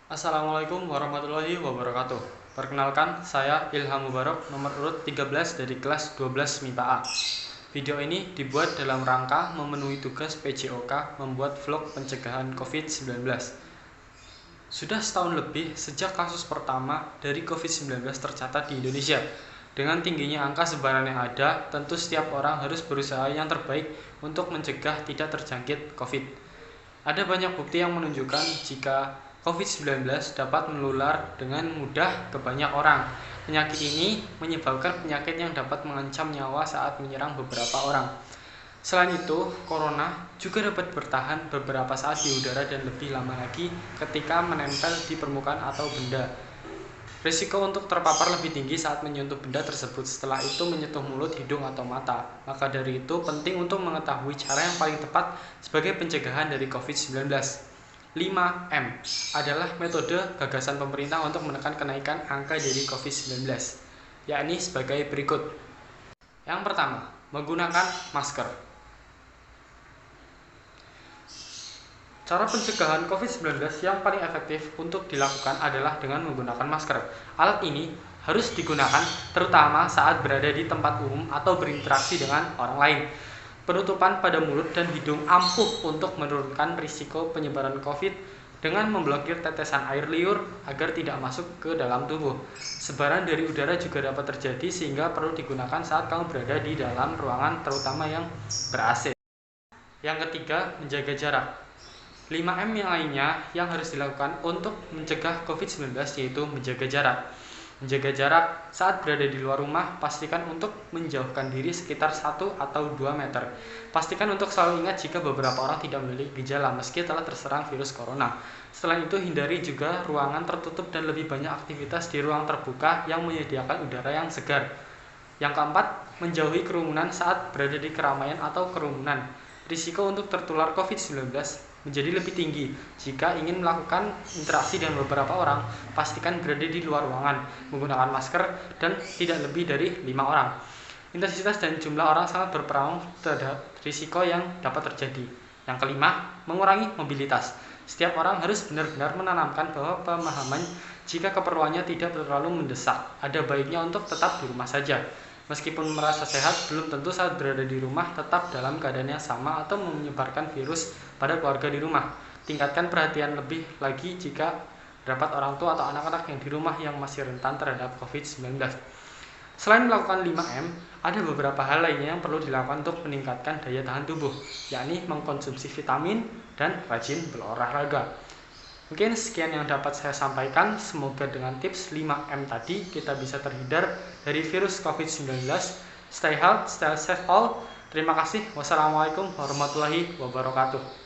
Assalamualaikum warahmatullahi wabarakatuh. Perkenalkan, saya Ilham Mubarak, nomor urut 13 dari kelas 12 MIPA A. Video ini dibuat dalam rangka memenuhi tugas PJOK membuat vlog pencegahan COVID-19. Sudah setahun lebih sejak kasus pertama dari COVID-19 tercatat di Indonesia. Dengan tingginya angka sebaran yang ada, tentu setiap orang harus berusaha yang terbaik untuk mencegah tidak terjangkit COVID. Ada banyak bukti yang menunjukkan jika COVID-19 dapat menular dengan mudah ke banyak orang. Penyakit ini menyebabkan penyakit yang dapat mengancam nyawa saat menyerang beberapa orang. Selain itu, corona juga dapat bertahan beberapa saat di udara dan lebih lama lagi ketika menempel di permukaan atau benda. Risiko untuk terpapar lebih tinggi saat menyentuh benda tersebut, setelah itu menyentuh mulut, hidung, atau mata. Maka dari itu, penting untuk mengetahui cara yang paling tepat sebagai pencegahan dari COVID-19. 5M adalah metode gagasan pemerintah untuk menekan kenaikan angka dari COVID-19, yakni sebagai berikut. Yang pertama, menggunakan masker. Cara pencegahan COVID-19 yang paling efektif untuk dilakukan adalah dengan menggunakan masker. Alat ini harus digunakan terutama saat berada di tempat umum atau berinteraksi dengan orang lain. Penutupan pada mulut dan hidung ampuh untuk menurunkan risiko penyebaran COVID dengan memblokir tetesan air liur agar tidak masuk ke dalam tubuh. Sebaran dari udara juga dapat terjadi sehingga perlu digunakan saat kamu berada di dalam ruangan terutama yang ber-AC. Yang ketiga, menjaga jarak. 5M yang lainnya yang harus dilakukan untuk mencegah COVID-19 yaitu menjaga jarak. Menjaga jarak saat berada di luar rumah, pastikan untuk menjauhkan diri sekitar 1 atau 2 meter. Pastikan untuk selalu ingat jika beberapa orang tidak memiliki gejala meski telah terserang virus corona. Selain itu, hindari juga ruangan tertutup dan lebih banyak aktivitas di ruang terbuka yang menyediakan udara yang segar. Yang keempat, menjauhi kerumunan saat berada di keramaian atau kerumunan. Risiko untuk tertular COVID-19 menjadi lebih tinggi. Jika ingin melakukan interaksi dengan beberapa orang, pastikan berada di luar ruangan, menggunakan masker, dan tidak lebih dari 5 orang. Intensitas dan jumlah orang sangat berperan terhadap risiko yang dapat terjadi. Yang kelima, mengurangi mobilitas. Setiap orang harus benar-benar menanamkan bahwa pemahaman jika keperluannya tidak terlalu mendesak, ada baiknya untuk tetap di rumah saja. Meskipun merasa sehat, belum tentu saat berada di rumah tetap dalam keadaan yang sama atau menyebarkan virus pada keluarga di rumah. Tingkatkan perhatian lebih lagi jika terdapat orang tua atau anak-anak yang di rumah yang masih rentan terhadap COVID-19. Selain melakukan 5M, ada beberapa hal lainnya yang perlu dilakukan untuk meningkatkan daya tahan tubuh, yakni mengkonsumsi vitamin dan rajin berolahraga. Mungkin sekian yang dapat saya sampaikan. Semoga dengan tips 5M tadi kita bisa terhindar dari virus COVID-19. Stay healthy, stay safe all. Terima kasih. Wassalamualaikum warahmatullahi wabarakatuh.